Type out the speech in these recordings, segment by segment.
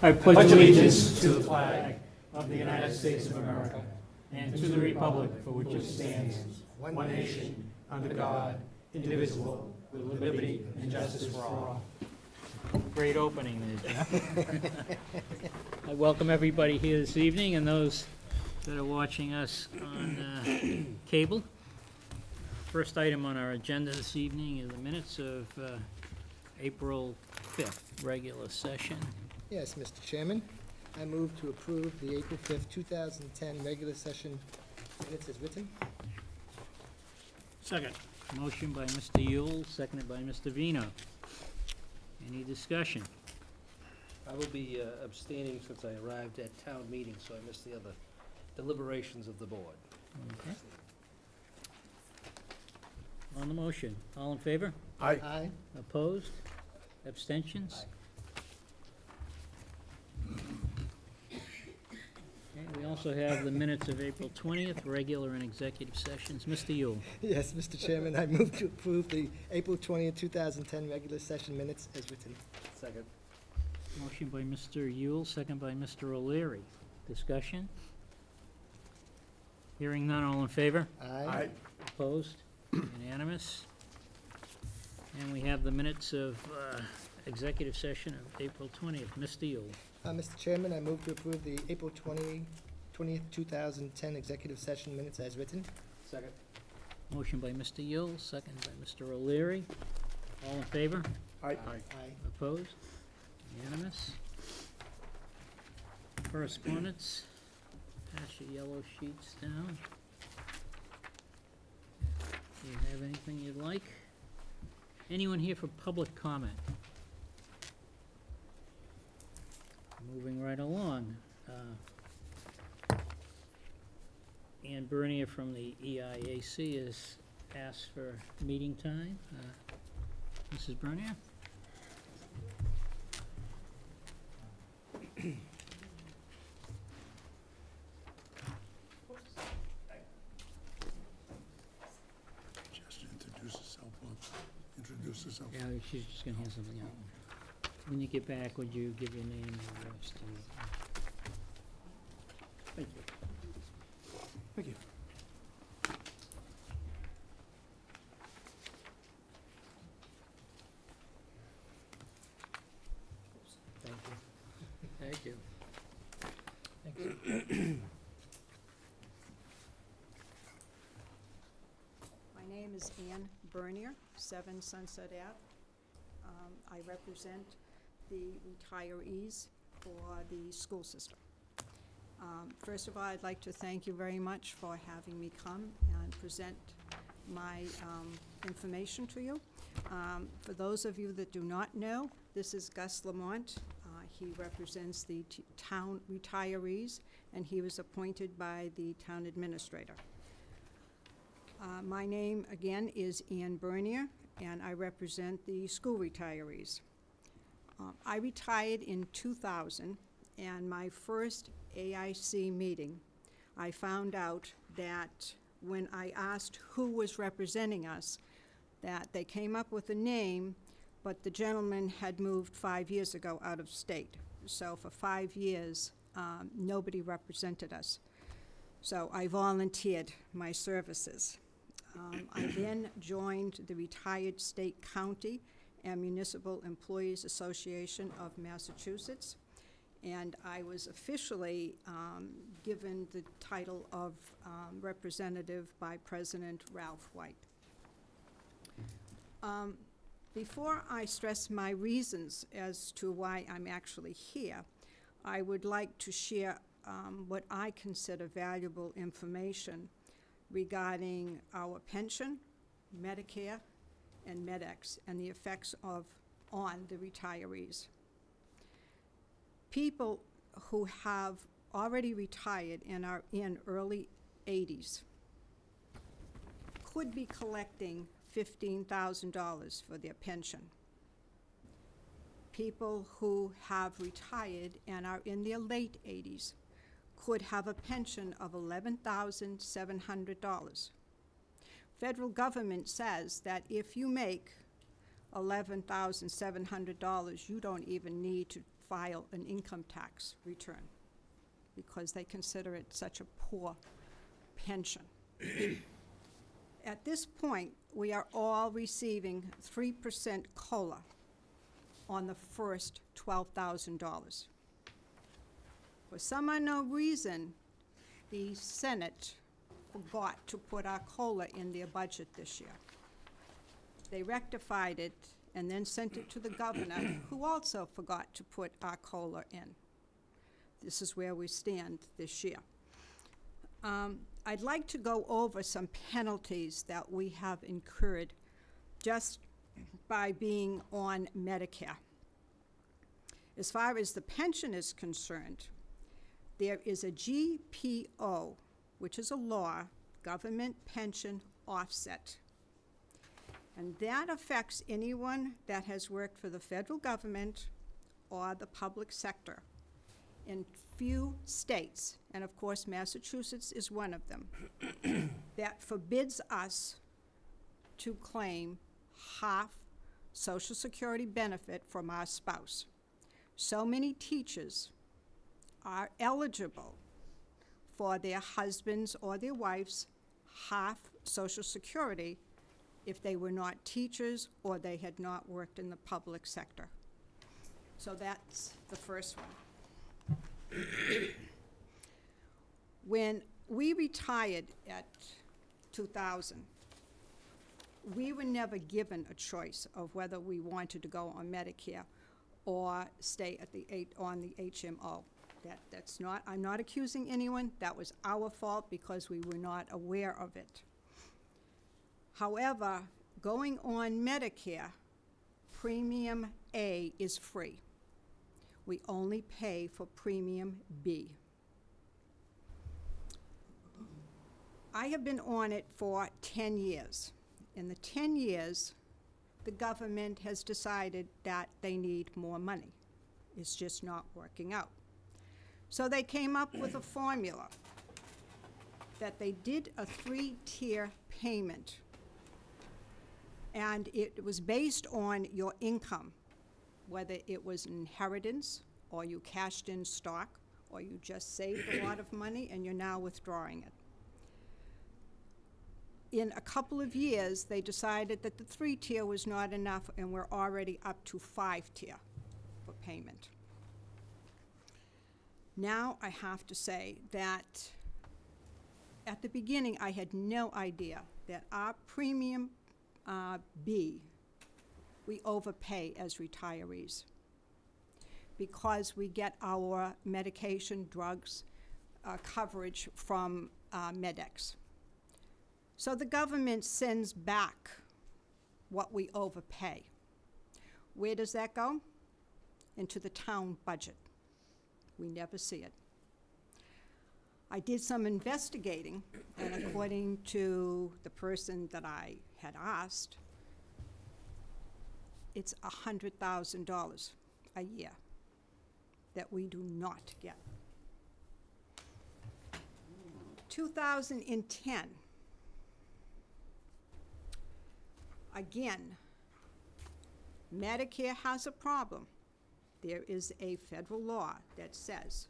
I pledge allegiance to the flag of the United States of America and to the republic for which it stands, one nation, under God, indivisible, with liberty and justice for all. Great opening there, Jeff. I welcome everybody here this evening and those that are watching us on cable. First item on our agenda this evening is the minutes of April 5th, regular session. Yes, Mr. Chairman. I move to approve the April 5th, 2010 regular session minutes as written. Second. Motion by Mr. Yule, seconded by Mr. Vino. Any discussion? I will be abstaining since I arrived at town meeting, so I missed the other deliberations of the board. Okay. On the motion, all in favor? Aye. Aye. Opposed? Abstentions? Okay, we also have the minutes of April 20th, regular and executive sessions. Mr. Yule. Yes, Mr. Chairman, I move to approve the April 20th, 2010 regular session minutes as written. Second. Motion by Mr. Yule, second by Mr. O'Leary. Discussion? Hearing none, all in favor? Aye. Opposed? Unanimous? And we have the minutes of executive session of April 20th. Mr. Yule. Mr. Chairman, I move to approve the April 20th, 2010 executive session minutes as written. Second. Motion by Mr. Yule, second by Mr. O'Leary. All in favor? Aye. Aye. Opposed? Unanimous? Correspondence. Pass your yellow sheets down. Do you have anything you'd like? Anyone here for public comment? Moving right along. Ann Bernier from the EIAC has asked for meeting time. Mrs. Bernier? Just introduce herself. Yeah, she's just gonna hand something out. When you get back, would you give your name and address to me? Thank you. Thank you. Thank you. My name is Ann Bernier, 7 Sunset Ave. I represent the retirees for the school system. First of all, I'd like to thank you very much for having me come and present my information to you. For those of you that do not know, this is Gus Lamont. He represents the town retirees, and he was appointed by the town administrator. My name, again, is Ann Bernier, and I represent the school retirees. I retired in 2000, and my first AIC meeting, I found out that when I asked who was representing us, that they came up with a name, but the gentleman had moved 5 years ago out of state. So for 5 years, nobody represented us. So I volunteered my services. I then joined the Retired State County and Municipal Employees Association of Massachusetts, and I was officially given the title of representative by President Ralph White. Before I stress my reasons as to why I'm actually here, I would like to share what I consider valuable information regarding our pension, Medicare, and MedEx, and the effects on the retirees. People who have already retired and are in early 80s could be collecting $15,000 for their pension. People who have retired and are in their late 80s could have a pension of $11,700. Federal government says that if you make $11,700, you don't even need to file an income tax return because they consider it such a poor pension. At this point, we are all receiving 3% COLA on the first $12,000. For some unknown reason, the Senate forgot to put our COLA in their budget this year. They rectified it and then sent it to the governor, who also forgot to put our COLA in. This is where we stand this year. I'd like to go over some penalties that we have incurred just by being on Medicare. As far as the pension is concerned, there is a GPO, which is a law, government pension offset. And that affects anyone that has worked for the federal government or the public sector in few states, and of course Massachusetts is one of them, that forbids us to claim half Social Security benefit from our spouse. So many teachers are eligible for their husbands or their wives' half Social Security if they were not teachers or they had not worked in the public sector. So that's the first one. When we retired at 2000, we were never given a choice of whether we wanted to go on Medicare or stay at on the HMO. That's not, I'm not accusing anyone. That was our fault because we were not aware of it. However, going on Medicare, Premium A is free. We only pay for Premium B. I have been on it for 10 years. In the 10 years, the government has decided that they need more money. It's just not working out. So they came up with a formula that they did a 3-tier payment. And it was based on your income, whether it was an inheritance, or you cashed in stock, or you just saved a lot of money and you're now withdrawing it. In a couple of years, they decided that the 3-tier was not enough, and we're already up to 5-tier for payment. Now I have to say that at the beginning, I had no idea that our Premium B, we overpay as retirees because we get our medication, drugs, coverage from MedX. So the government sends back what we overpay. Where does that go? Into the town budget. We never see it. I did some investigating, and according to the person that I had asked, it's $100,000 a year that we do not get. 2010, again, Medicare has a problem. There is a federal law that says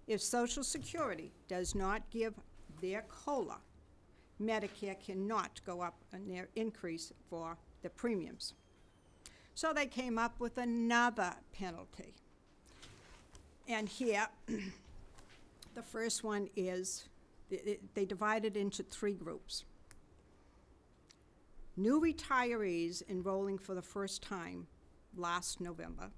if Social Security does not give their COLA, Medicare cannot go up on their increase for the premiums. So they came up with another penalty. And here, the first one is, they divide it into 3 groups. New retirees enrolling for the first time last November.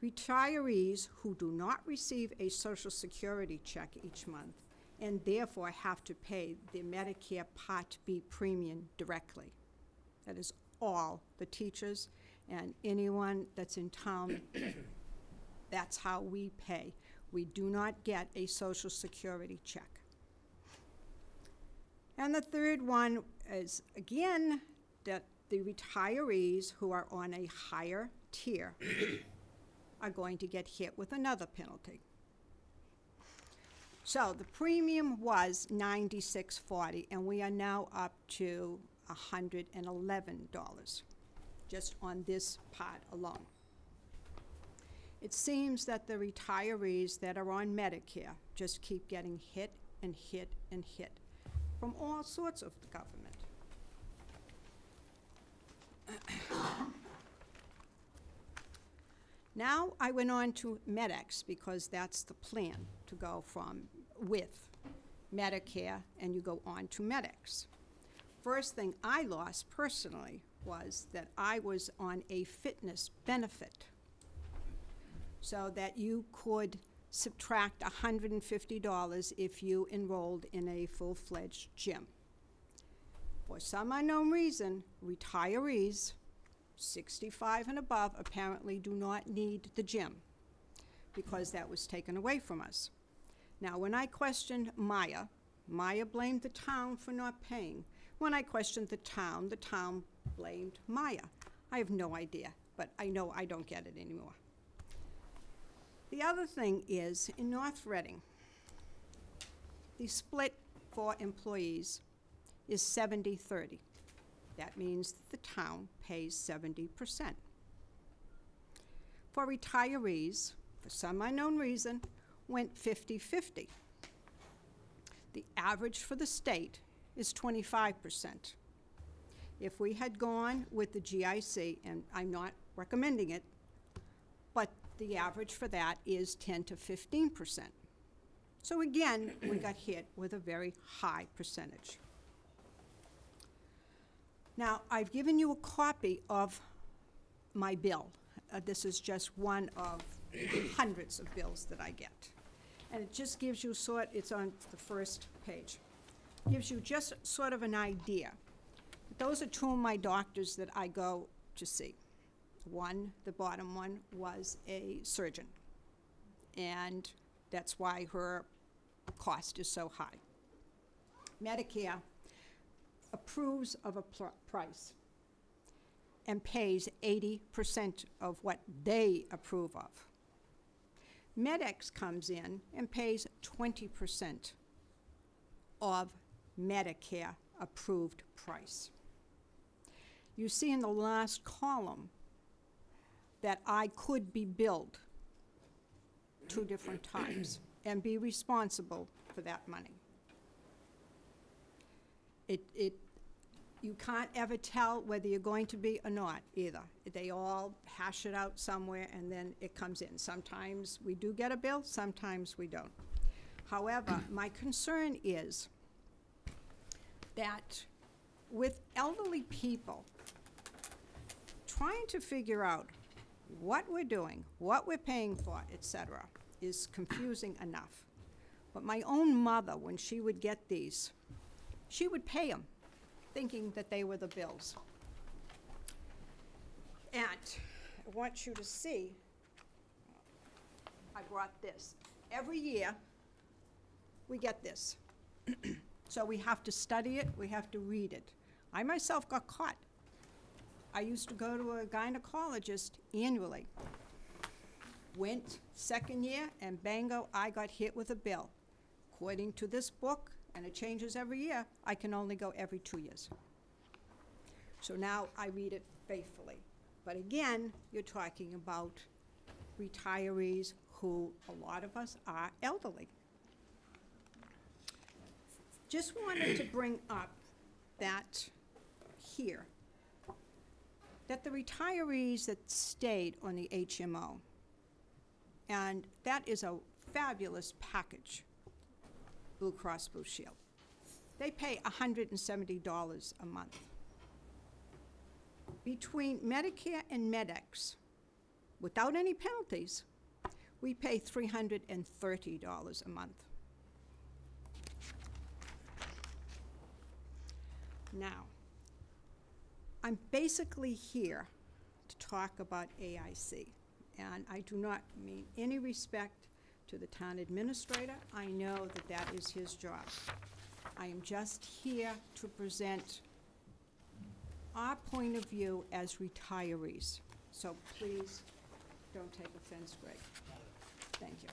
Retirees who do not receive a Social Security check each month and therefore have to pay their Medicare Part B premium directly. That is all the teachers and anyone that's in town. That's how we pay. We do not get a Social Security check. And the third one is, again, that the retirees who are on a higher tier are going to get hit with another penalty. So the premium was $96.40, and we are now up to $111 just on this part alone. It seems that the retirees that are on Medicare just keep getting hit and hit and hit from all sorts of the government. Now I went on to MedX because that's the plan to go from with Medicare and you go on to MedX. First thing I lost personally was that I was on a fitness benefit so that you could subtract $150 if you enrolled in a full-fledged gym. For some unknown reason, retirees 65 and above apparently do not need the gym because that was taken away from us. Now, when I questioned Maya blamed the town for not paying. When I questioned the town blamed Maya. I have no idea, but I know I don't get it anymore. The other thing is, in North Reading, the split for employees is 70-30. That means the town pays 70%. For retirees, for some unknown reason, went 50-50. The average for the state is 25%. If we had gone with the GIC, and I'm not recommending it, but the average for that is 10 to 15%. So again, we got hit with a very high percentage. Now, I've given you a copy of my bill. This is just one of hundreds of bills that I get. And it just gives you it's on the first page. Gives you just sort of an idea. Those are two of my doctors that I go to see. One, the bottom one, was a surgeon. And that's why her cost is so high. Medicare approves of a price and pays 80% of what they approve of. MedX comes in and pays 20% of Medicare approved price. You see in the last column that I could be billed 2 different times and be responsible for that money. You can't ever tell whether you're going to be or not either. They all hash it out somewhere and then it comes in. Sometimes we do get a bill, sometimes we don't. However, my concern is that with elderly people, trying to figure out what we're doing, what we're paying for, etc., is confusing enough. But my own mother, when she would get these, she would pay them, thinking that they were the bills. And I want you to see, I brought this. Every year, we get this. So we have to study it, we have to read it. I myself got caught. I used to go to a gynecologist annually. Went second year, and bango, I got hit with a bill. According to this book, and it changes every year, I can only go every 2 years. So now I read it faithfully. But again, you're talking about retirees who, a lot of us, are elderly. Just wanted to bring up that here, that the retirees that stayed on the HMO, and that is a fabulous package, Blue Cross Blue Shield. They pay $170 a month. Between Medicare and MedX, without any penalties, we pay $330 a month. Now, I'm basically here to talk about AIC, and I do not mean any respect to the town administrator. I know that that is his job. I am just here to present our point of view as retirees. So please don't take offense, Greg. Thank you.